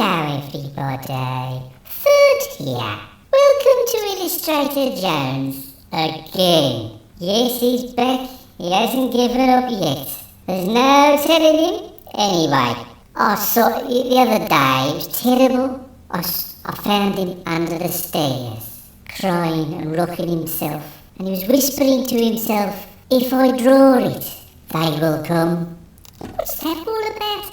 Hello everybody, Third here. Welcome to Illustrator Jones again. Yes, he's back. He hasn't given up yet. There's no telling him. Anyway, I saw it the other day. It was terrible. I found him under the stairs, crying and rocking himself. And he was whispering to himself, "If I draw it, they will come." What's that all about?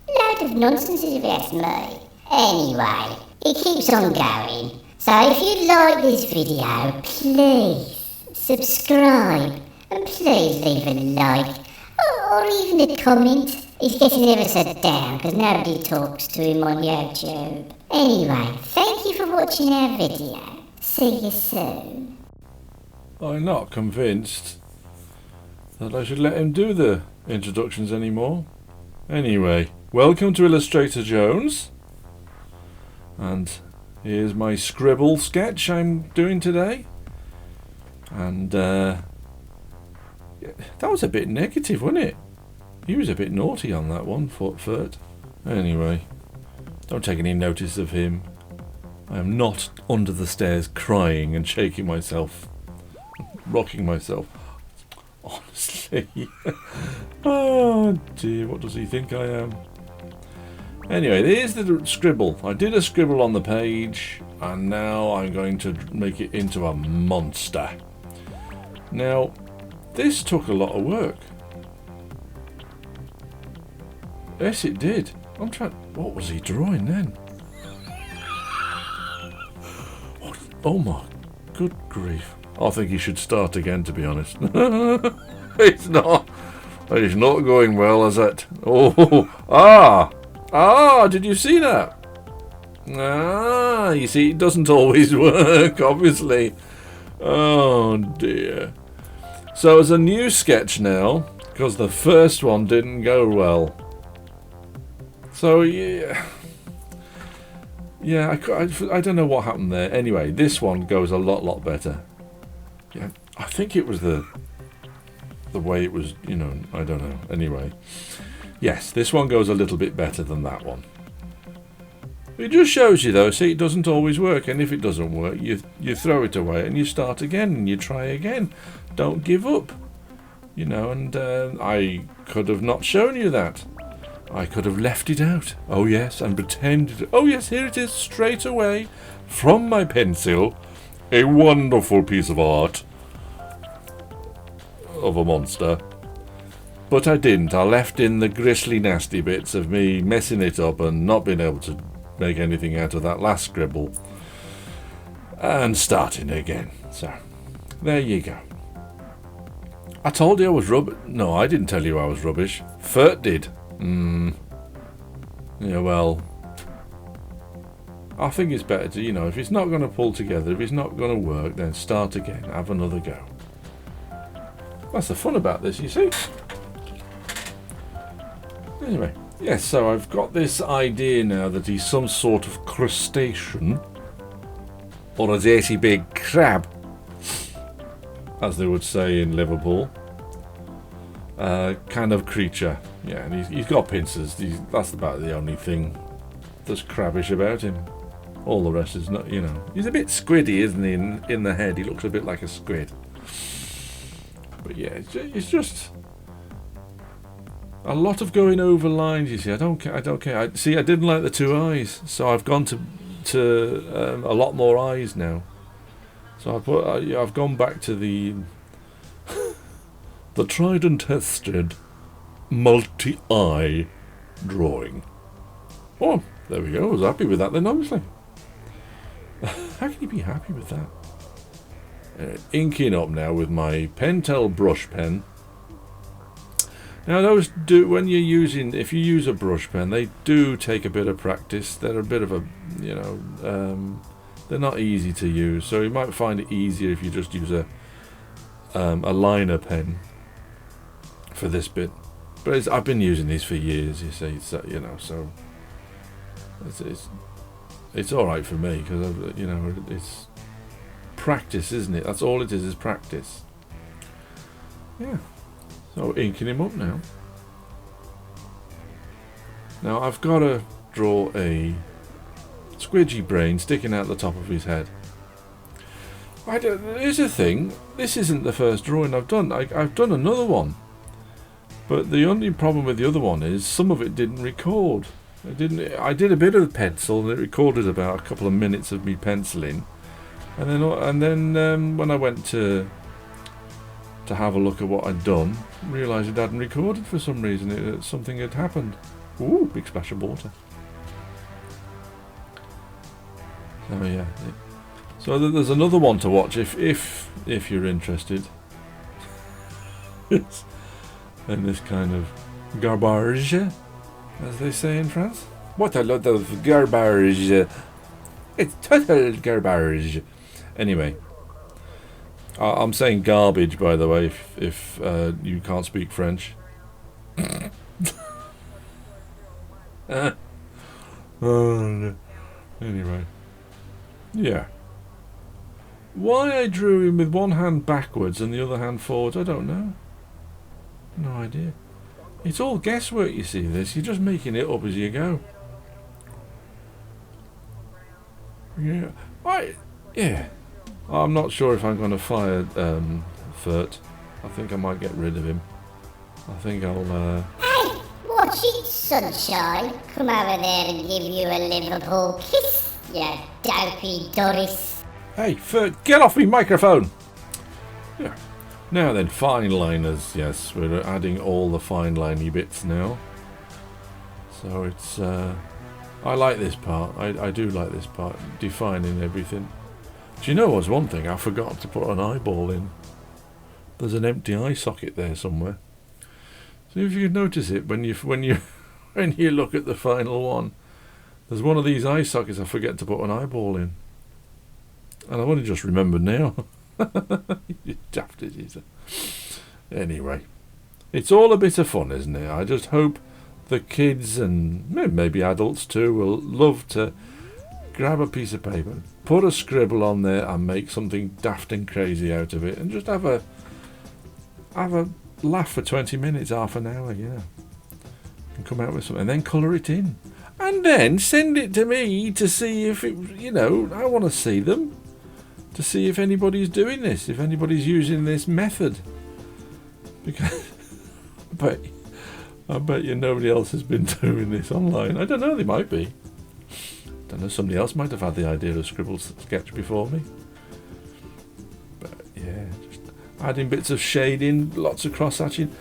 Load of nonsense if you ask me. Anyway, it keeps on going. So if you like this video, please subscribe and please leave a like or even a comment. He's getting ever so down because nobody talks to him on YouTube. Anyway, thank you for watching our video. See you soon. I'm not convinced that I should let him do the introductions anymore. Anyway, welcome to Illustrator Jones. And here's my scribble sketch I'm doing today. And that was a bit negative, wasn't it? He was a bit naughty on that one, Foot. Anyway, don't take any notice of him. I am not under the stairs crying and shaking myself, rocking myself. Honestly. Oh dear, what does he think I am? Anyway, here's the scribble. I did a scribble on the page, and now I'm going to make it into a monster. Now, this took a lot of work. Yes, it did. What was he drawing then? Oh my good grief. I think he should start again, to be honest. It's not going well, is it? Did you see that? You see, it doesn't always work, obviously. Oh dear. So it's a new sketch now, because the first one didn't go well. So yeah, I don't know what happened there. Anyway, this one goes a lot better. Yeah, I think it was the way it was, I don't know. Anyway, yes, this one goes a little bit better than that one. It just shows you, though, see, it doesn't always work, and if it doesn't work, you throw it away and you start again and you try again. Don't give up, and I could have not shown you that. I could have left it out. Oh yes, and pretended. Oh yes, here it is, straight away from my pencil. A wonderful piece of art of a monster. But I didn't. I left in the grisly nasty bits of me messing it up and not being able to make anything out of that last scribble. And starting again. So, there you go. I told you I was rubbish. No, I didn't tell you I was rubbish. Fert did. Yeah, well, I think it's better to, if it's not going to pull together, if it's not going to work, then start again, have another go. That's the fun about this, you see. Anyway, yes, so I've got this idea now that he's some sort of crustacean, or a dirty big crab, as they would say in Liverpool. Kind of creature. Yeah, and he's got pincers. That's about the only thing that's crabbish about him. All the rest is not, He's a bit squiddy, isn't he? In the head, he looks a bit like a squid. But yeah, it's just a lot of going over lines. You see, I don't care. I didn't like the two eyes, so I've gone to a lot more eyes now. So I've gone back to the tried and tested multi-eye drawing. Oh, there we go. I was happy with that then, obviously. How can you be happy with that? Inking up now with my Pentel brush pen. Now those when you're using, if you use a brush pen, they do take a bit of practice. They're a bit of a, they're not easy to use. So you might find it easier if you just use a liner pen for this bit. But I've been using these for years, you see, so so it's all right for me because it's practice, isn't it? That's all it is practice. Yeah. So inking him up now. Now I've got to draw a squidgy brain sticking out the top of his head. Here's the thing. This isn't the first drawing I've done. I've done another one. But the only problem with the other one is some of it didn't record. I did a bit of pencil and it recorded about a couple of minutes of me penciling. And then when I went to have a look at what I'd done, realised it hadn't recorded for some reason. Something had happened. Ooh, big splash of water. Oh yeah. So there's another one to watch if you're interested. In this kind of garbage, as they say in France. What a lot of garbage! It's total garbage. Anyway. I'm saying garbage, by the way, if you can't speak French. Oh, no. Anyway. Yeah. Why I drew him with one hand backwards and the other hand forwards, I don't know. No idea. It's all guesswork, you see, this. You're just making it up as you go. Yeah. Yeah. I'm not sure if I'm going to fire Furt. I think I might get rid of him. I think I'll... Hey, watch it, sunshine. Come over there and give you a Liverpool kiss, you dopey Doris. Hey, Furt, get off me microphone! Yeah. Now then, fine liners. Yes, we're adding all the fine liney bits now. So it's... I like this part. I do like this part. Defining everything. Do you know what's one thing? I forgot to put an eyeball in. There's an empty eye socket there somewhere. So if you notice it when you look at the final one, there's one of these eye sockets I forget to put an eyeball in. And I've only just remembered now. You daft idiot. Anyway, it's all a bit of fun, isn't it? I just hope the kids and maybe adults too will love to grab a piece of paper, put a scribble on there and make something daft and crazy out of it and just have a laugh for 20 minutes, half an hour, and come out with something and then colour it in and then send it to me to see if it, I want to see them, to see if anybody's doing this, if anybody's using this method, because I bet you nobody else has been doing this online. I don't know, they might be. I know, somebody else might have had the idea of scribble sketch before me. But yeah, just adding bits of shading, lots of cross-hatching.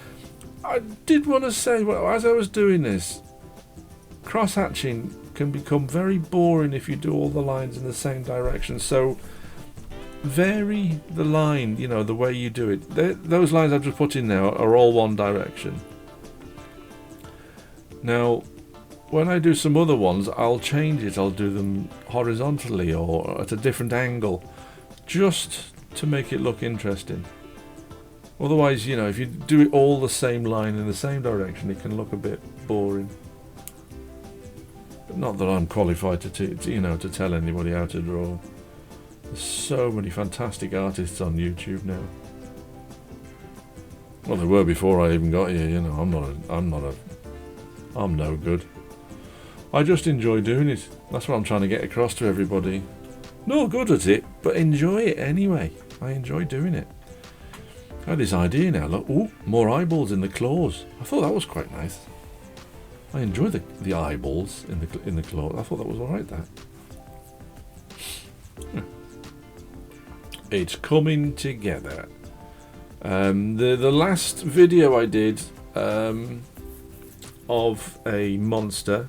I did want to say, well, as I was doing this, cross-hatching can become very boring if you do all the lines in the same direction. So vary the line, the way you do it. Those lines I've just put in now are all one direction. Now, when I do some other ones, I'll change it. I'll do them horizontally or at a different angle, just to make it look interesting. Otherwise, if you do it all the same line in the same direction, it can look a bit boring. But not that I'm qualified to tell anybody how to draw. There's so many fantastic artists on YouTube now. Well, there were before I even got here. I'm no good. I just enjoy doing it. That's what I'm trying to get across to everybody. No good at it, but enjoy it anyway. I enjoy doing it. I had this idea now. Look, ooh, more eyeballs in the claws. I thought that was quite nice. I enjoy the eyeballs in the claw. I thought that was all right. That. It's coming together. The last video I did of a monster.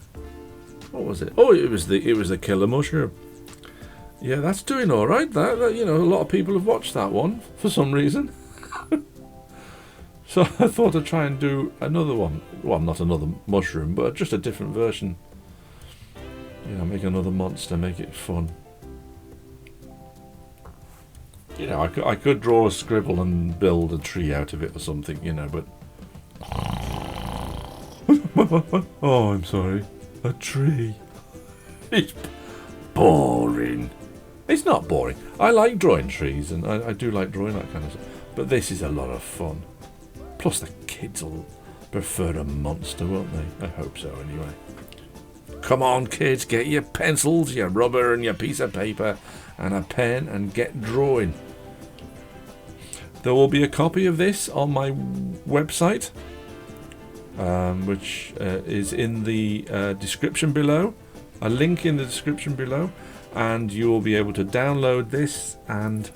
What was it? Oh, it was the killer mushroom. Yeah, that's doing all right. That a lot of people have watched that one for some reason. So I thought I'd try and do another one. Well, not another mushroom, but just a different version. Make another monster, make it fun. I could draw a scribble and build a tree out of it or something, but... Oh, I'm sorry. A tree. It's boring. It's not boring. I like drawing trees, and I do like drawing that kind of stuff. But this is a lot of fun. Plus the kids will prefer a monster, won't they? I hope so, anyway. come on, kids, get your pencils, your rubber and your piece of paper and a pen and get drawing. There will be a copy of this on my website, which is in the description below. A link in the description below, and you will be able to download this and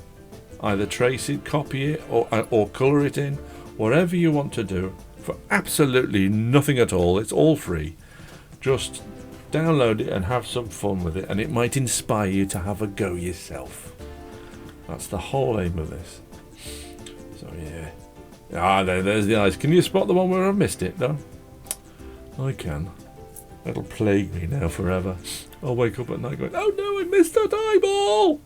either trace it, copy it, or colour it in, whatever you want to do, for absolutely nothing at all. It's all free. Just download it and have some fun with it, and it might inspire you to have a go yourself. That's the whole aim of this. So yeah. There's the eyes. Can you spot the one where I missed it? No? I can. That'll plague me now forever. I'll wake up at night going, oh no, I missed that eyeball!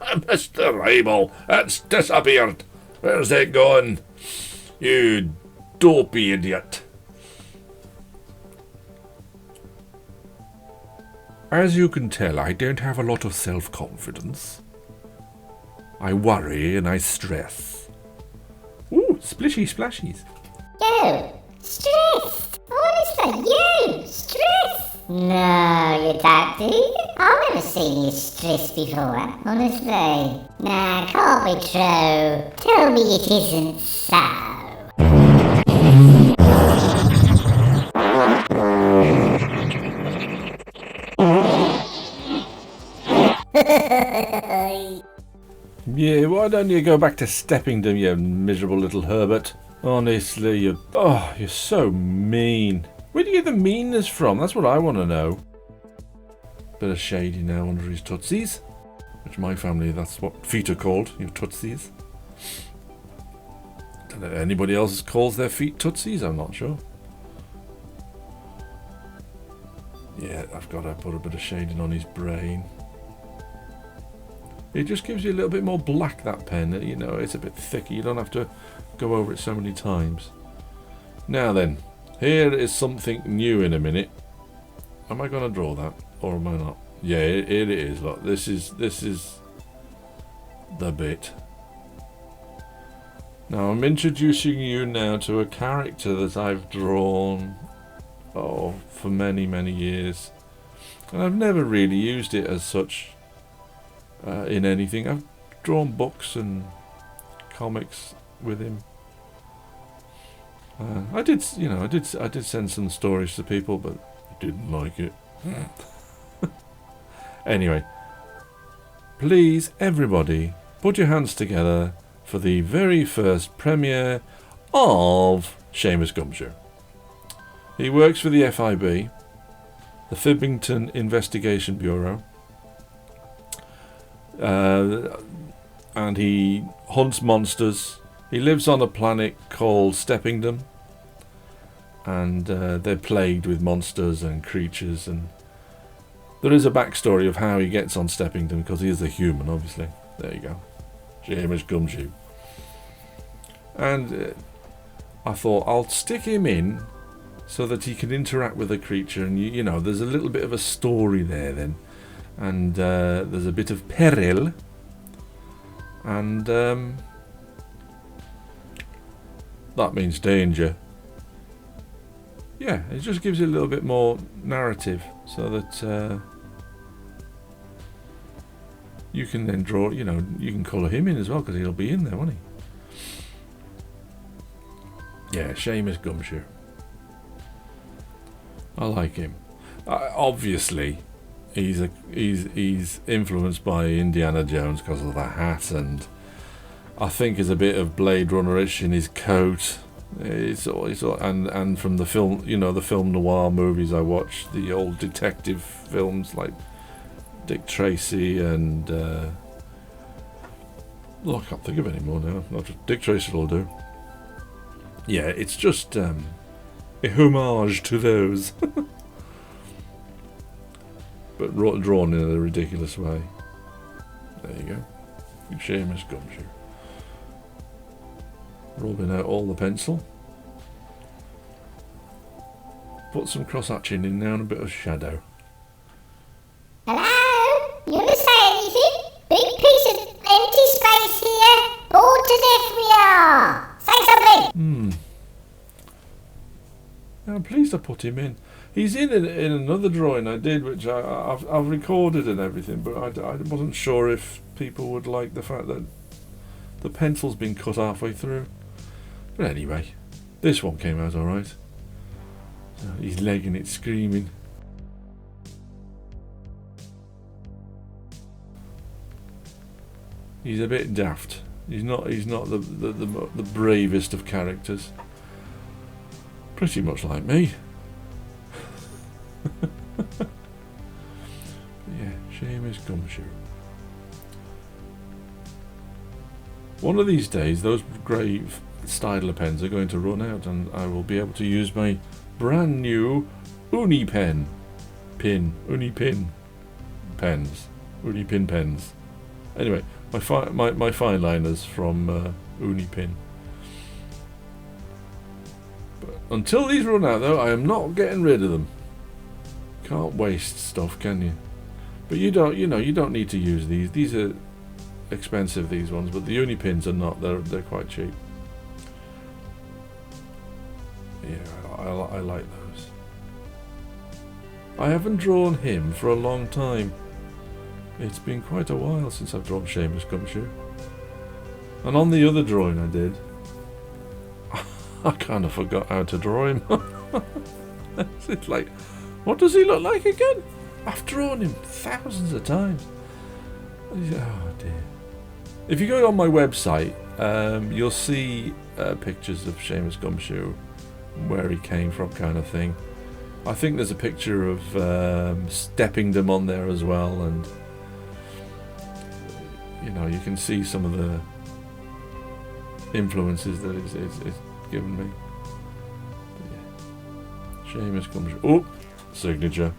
I missed the eyeball! It's disappeared! Where's it gone? You dopey idiot! As you can tell, I don't have a lot of self-confidence. I worry and I stress. Ooh, splishy splashies. You, stressed. Honestly, you, stressed. No, you don't do. I've never seen you stressed before, honestly. Nah, can't be true. Tell me it isn't so. Yeah, why don't you go back to Steppington, you miserable little Herbert? Honestly, you're so mean. Where do you get the meanness from? That's what I want to know. Bit of shady now under his tootsies. Which my family, that's what feet are called, your tootsies. Don't know if anybody else calls their feet tootsies, I'm not sure. Yeah, I've got to put a bit of shading on his brain. It just gives you a little bit more black, that pen. You know, it's a bit thicker. You don't have to go over it so many times. Now then, here is something new in a minute. Am I going to draw that? Or am I not? Yeah, it is. Look, this is the bit. Now, I'm introducing you now to a character that I've drawn, for many, many years. And I've never really used it as such. In anything. I've drawn books and comics with him. I did send some stories to people, but didn't like it. Anyway, please, everybody, put your hands together for the very first premiere of Seamus Gumshoe. He works for the FIB, the Fibbington Investigation Bureau. And he hunts monsters. He lives on a planet called Steppington, and they're plagued with monsters and creatures, and there is a backstory of how he gets on Steppington, because he is a human, obviously. There you go, Seamus Gumshoe. And I thought I'll stick him in so that he can interact with the creature, and you know, there's a little bit of a story there then. And there's a bit of peril, and that means danger. Yeah, it just gives you a little bit more narrative, so that you can then draw, you know, you can colour him in as well, because he'll be in there, won't he? Yeah, Seamus Gumshoe. I like him. Obviously, he's influenced by Indiana Jones because of the hat, and I think there's a bit of Blade Runner-ish in his coat. And from the film, you know, the film noir movies I watched, the old detective films like Dick Tracy and I can't think of any more now. Not just Dick Tracy will do. Yeah, it's just a homage to those. But drawn in a ridiculous way. There you go. Seamus Gumshoe. Rubbing out all the pencil. Put some cross-hatching in now and a bit of shadow. Hello? You want to say anything? Big piece of empty space here. Bored to death we are. Say something. I'm pleased I put him in. He's in another drawing I did, which I've recorded and everything, but I wasn't sure if people would like the fact that the pencil's been cut halfway through. But anyway, this one came out alright. So he's legging it, screaming. He's a bit daft. He's not the bravest of characters. Pretty much like me. Yeah, Seamus Gumshoe. One of these days, those grey Staedtler pens are going to run out, and I will be able to use my brand new Uni pens. Anyway, my fine liners from Unipin. But until these run out, though, I am not getting rid of them. Can't waste stuff, can you? But you don't need to use these. These are expensive, these ones, but the Unipins are not. They're quite cheap. Yeah, I like those. I haven't drawn him for a long time. It's been quite a while since I've drawn Seamus Gumshoe. And on the other drawing I did, I kind of forgot how to draw him. It's like, what does he look like again? I've drawn him thousands of times. Oh dear. If you go on my website, you'll see pictures of Seamus Gumshoe, where he came from, kind of thing. I think there's a picture of Steppingdom on there as well, and you can see some of the influences that it's given me. But yeah. Seamus Gumshoe. Oh, signature.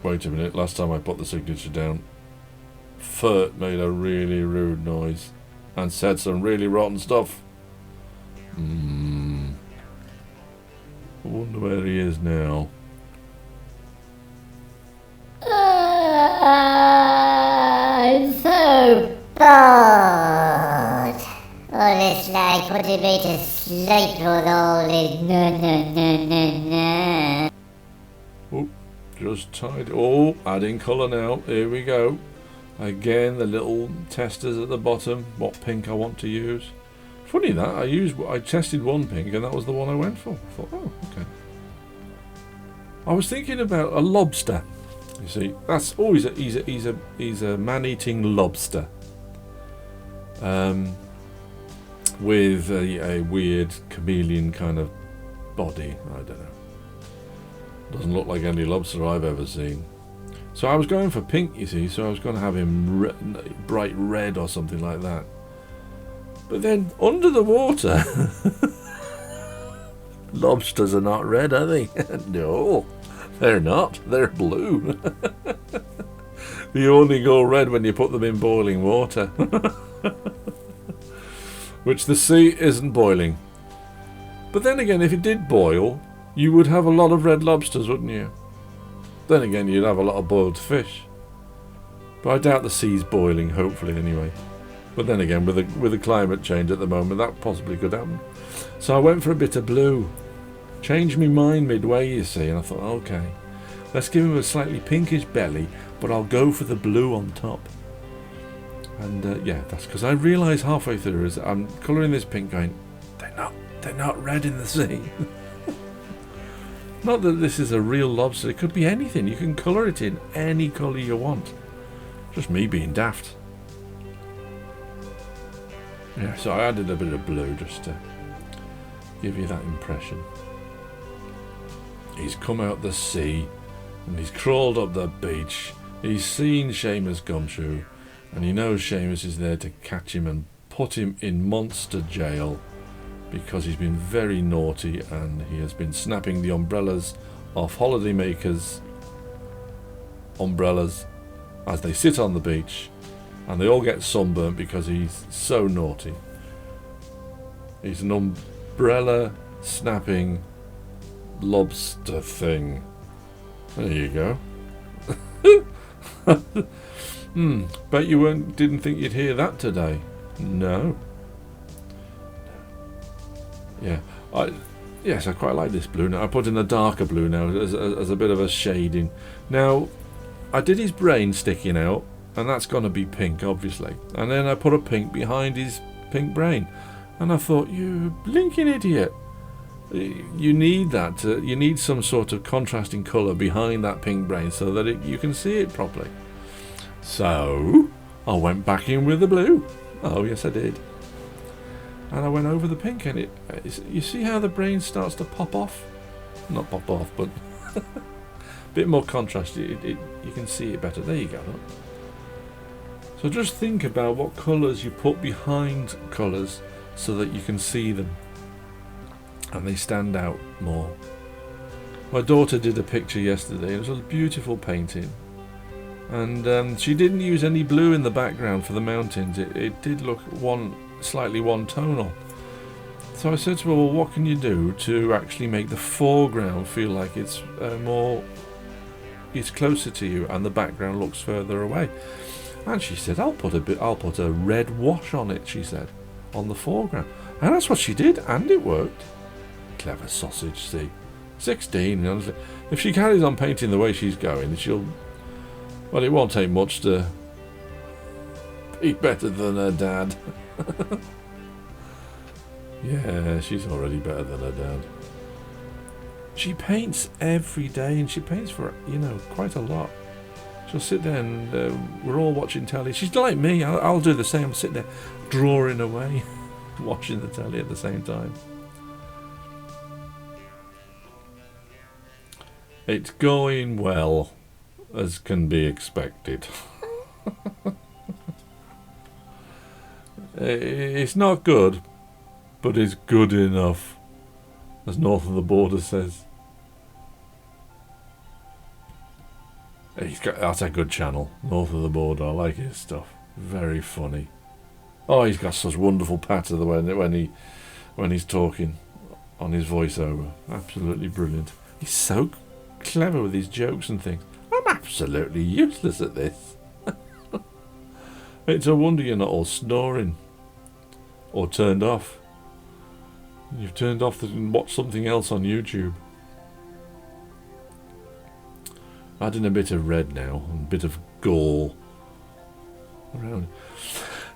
Wait a minute, last time I put the signature down, Furt made a really rude noise and said some really rotten stuff. I wonder where he is now. I'm so bored. All it's like putting me to sleep with all this no. Oh, just tied. Oh, adding colour now. Here we go. Again, the little testers at the bottom. What pink I want to use. Funny that I tested one pink and that was the one I went for. I thought, oh, okay. I was thinking about a lobster. You see, that's always he's a man-eating lobster. With a weird chameleon kind of body. I don't know. Doesn't look like any lobster I've ever seen. So I was going for pink, you see, so I was going to have him bright red or something like that. But then, under the water, lobsters are not red, are they? No, they're not. They're blue. They only go red when you put them in boiling water. Which the sea isn't boiling. But then again, if it did boil, you would have a lot of red lobsters, wouldn't you? Then again, you'd have a lot of boiled fish. But I doubt the sea's boiling, hopefully, anyway. But then again, with the climate change at the moment, that possibly could happen. So I went for a bit of blue. Changed my mind midway, you see, and I thought, okay, let's give him a slightly pinkish belly, but I'll go for the blue on top. And yeah, that's because I realised halfway through as I'm colouring this pink, going, they're not red in the sea. Not that this is a real lobster. It could be anything. You can colour it in any colour you want. Just me being daft. Yeah, so I added a bit of blue just to give you that impression. He's come out the sea and he's crawled up the beach. He's seen Seamus Gumshoe and he knows Seamus is there to catch him and put him in monster jail because he's been very naughty and he has been snapping the umbrellas off holidaymakers' umbrellas as they sit on the beach, and they all get sunburnt because he's so naughty. He's an umbrella snapping lobster thing. There you go. Bet you didn't think you'd hear that today. No. Yeah, yes, I quite like this blue now. I put in a darker blue now as a bit of a shading. Now, I did his brain sticking out, and that's going to be pink, obviously. And then I put a pink behind his pink brain. And I thought, you blinking idiot. You need that. You need some sort of contrasting colour behind that pink brain so that you can see it properly. So, I went back in with the blue. Oh, yes, I did. And I went over the pink, and you see how the brain starts to pop off? Not pop off, but a bit more contrast. You can see it better. There you go. Look. So just think about what colours you put behind colours so that you can see them and they stand out more. My daughter did a picture yesterday. It was a beautiful painting, and she didn't use any blue in the background for the mountains. It did look slightly one-tonal. So I said to her, well, what can you do to actually make the foreground feel like it's closer to you and the background looks further away? And she said, I'll put a red wash on it, she said, on the foreground. And that's what she did, and it worked. Clever sausage, see. 16, honestly. If she carries on painting the way she's going, well, it won't take much to be better than her dad. Yeah, she's already better than her dad. She paints every day, and she paints for, quite a lot. She'll sit there and we're all watching telly. She's like me. I'll do the same. I'll sit there drawing away, watching the telly at the same time. It's going well, as can be expected. It's not good, but it's good enough, as North of the Border says. That's a good channel, North of the Border. I like his stuff. Very funny. Oh, he's got such wonderful patter when he's talking on his voiceover. Absolutely brilliant. He's so clever with his jokes and things. I'm absolutely useless at this. It's a wonder you're not all snoring or turned off. You've turned off and watched something else on YouTube. Adding a bit of red now, and a bit of gore around.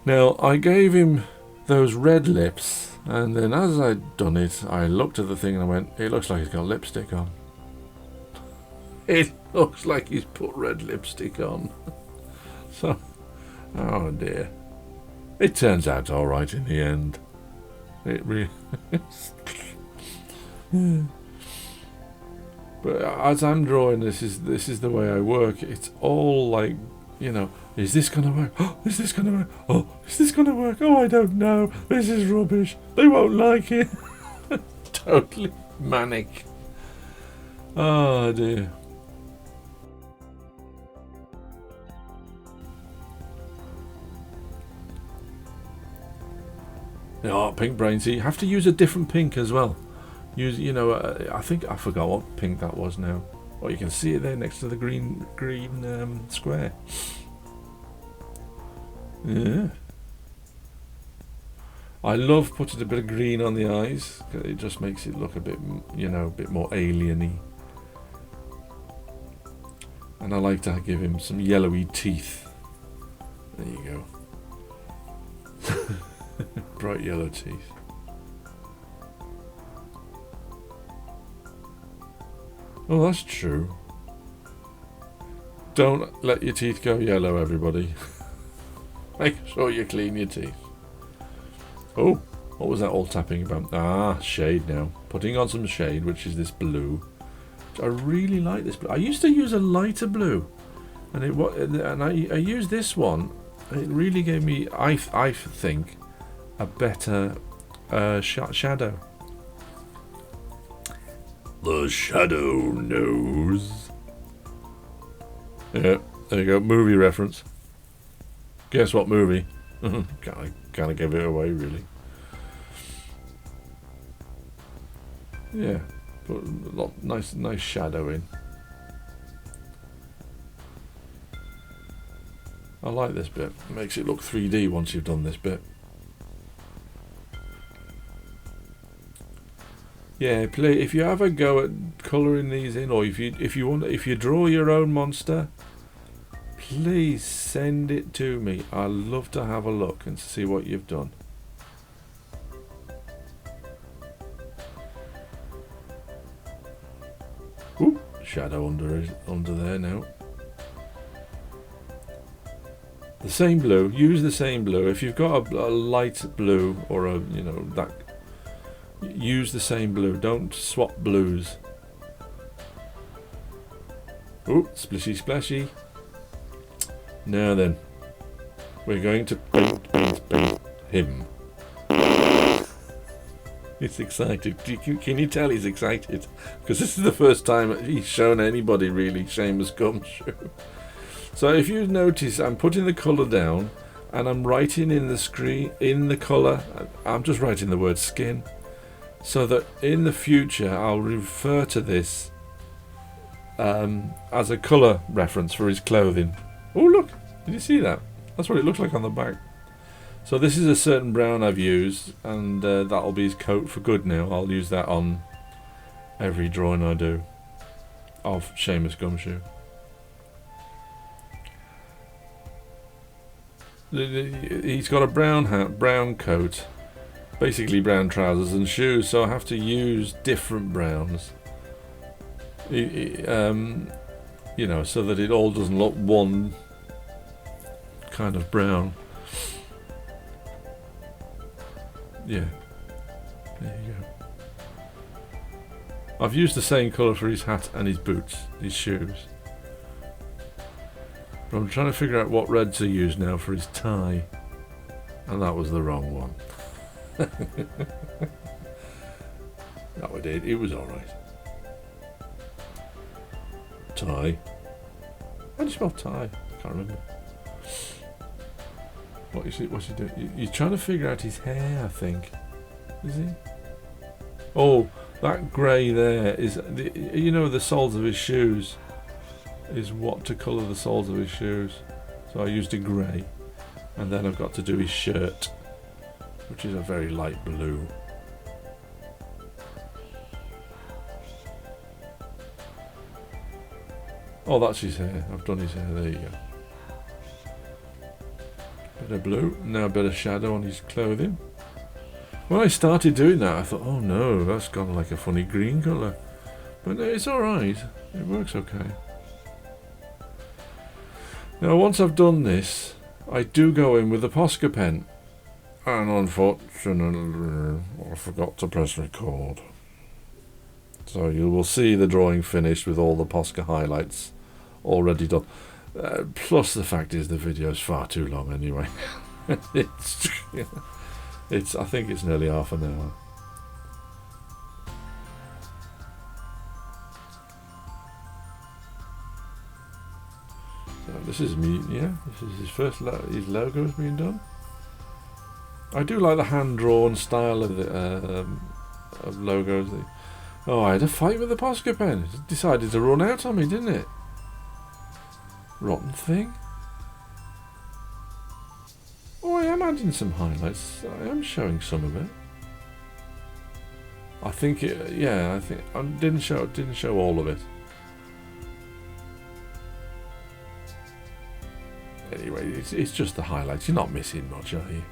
Now, I gave him those red lips, and then as I'd done it, I looked at the thing and I went, it looks like he's got lipstick on. It looks like he's put red lipstick on. So, oh dear. It turns out alright in the end. It really is. But as I'm drawing, this is the way I work. It's all like, is this going to work? Oh, is this going to work? Oh, is this going to work? Oh, I don't know. This is rubbish. They won't like it. Totally manic. Oh, dear. Oh, pink brain. See, you have to use a different pink as well. I think I forgot what pink that was now. Oh, you can see it there next to the green square. Yeah. I love putting a bit of green on the eyes. It just makes it look a bit, a bit more alien-y. And I like to give him some yellowy teeth. There you go. Bright yellow teeth. Oh, that's true. Don't let your teeth go yellow, everybody. Make sure you clean your teeth. Oh, what was that all tapping about? Ah, shade now. Putting on some shade, which is this blue. I really like this blue. I used to use a lighter blue, and I used this one. It really gave me, I think, a better shadow. The shadow knows. Yeah, there you go. Movie reference. Guess what movie? Kind of give it away, really. Yeah, put a lot nice shadow in. I like this bit. It makes it look 3D once you've done this bit. Yeah, if you have a go at colouring these in, or if you draw your own monster, please send it to me. I'd love to have a look and see what you've done. Ooh, shadow under there now. The same blue. Use the same blue. If you've got a light blue or a that, use the same blue. Don't swap blues. Ooh, splishy splashy. Now then, we're going to paint him. He's excited. Can you tell he's excited? Because this is the first time he's shown anybody really Seamus Gumshoe. So if you notice, I'm putting the colour down and I'm writing in the screen, in the colour, I'm just writing the word skin, so that in the future I'll refer to this as a colour reference for his clothing. Oh look, did you see that? That's what it looks like on the back. So this is a certain brown I've used, and that'll be his coat for good now. I'll use that on every drawing I do of Seamus Gumshoe. He's got a brown hat, brown coat, basically brown trousers and shoes, so I have to use different browns. You know, so that it all doesn't look one kind of brown. Yeah, there you go. I've used the same colour for his hat and his boots, his shoes. But I'm trying to figure out what red to use now for his tie. And that was the wrong one. That we did, it was alright. Tie. How do you spell tie? I can't remember. What's he doing? You're trying to figure out his hair, I think. Is he? Oh, that grey there is, the soles of his shoes is what to colour the soles of his shoes. So I used a grey. And then I've got to do his shirt, which is a very light blue. Oh, that's his hair. I've done his hair. There you go. Bit of blue, now a bit of shadow on his clothing. When I started doing that, I thought, oh no, that's gone like a funny green colour. But it's alright, it works okay. Now once I've done this, I do go in with the Posca pen. And unfortunately, I forgot to press record. So you will see the drawing finished with all the Posca highlights already done. Plus the fact is the video is far too long anyway. I think it's nearly half an hour. So this is me, yeah. This is his first his logo has been done. I do like the hand-drawn style of the of logos. Oh, I had a fight with the Posca pen. It decided to run out on me, didn't it? Rotten thing. Oh, I am adding some highlights. I am showing some of it. I think it. Yeah, I think I didn't show all of it. Anyway, it's just the highlights. You're not missing much, are you?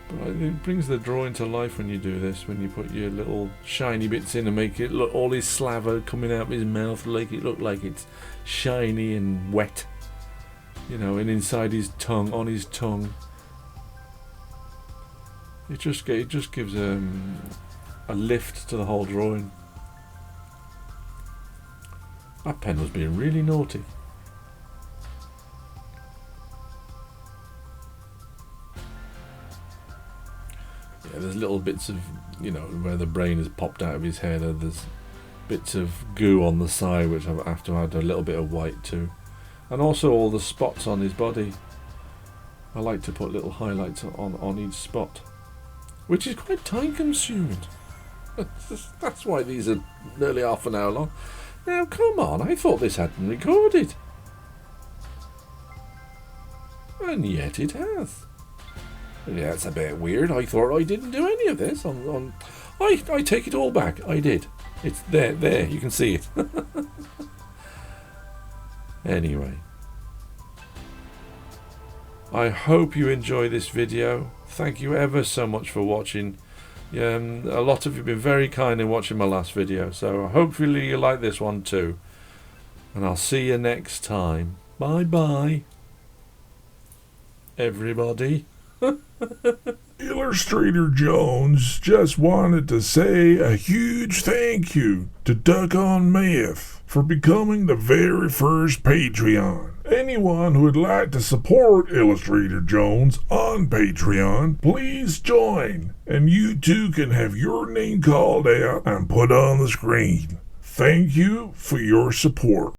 But it brings the drawing to life when you do this, when you put your little shiny bits in and make it look, all his slaver coming out of his mouth, like it look like it's shiny and wet, you know, and inside his tongue, on his tongue. It just gives a lift to the whole drawing. That pen was being really naughty. Yeah, there's little bits of, you know, where the brain has popped out of his head. There's bits of goo on the side, which I have to add a little bit of white to. And also all the spots on his body. I like to put little highlights on each spot, which is quite time consuming. That's why these are nearly half an hour long. Now, come on, I thought this hadn't recorded. And yet it has. Yeah, it's a bit weird. I thought I didn't do any of this. I take it all back. I did. It's there. You can see it. Anyway, I hope you enjoy this video. Thank you ever so much for watching. A lot of you have been very kind in watching my last video, so hopefully you like this one too. And I'll see you next time. Bye bye, everybody. Illustrator Jones just wanted to say a huge thank you to Duck on Meth for becoming the very first Patreon. Anyone who would like to support Illustrator Jones on Patreon, please join, and you too can have your name called out and put on the screen. Thank you for your support.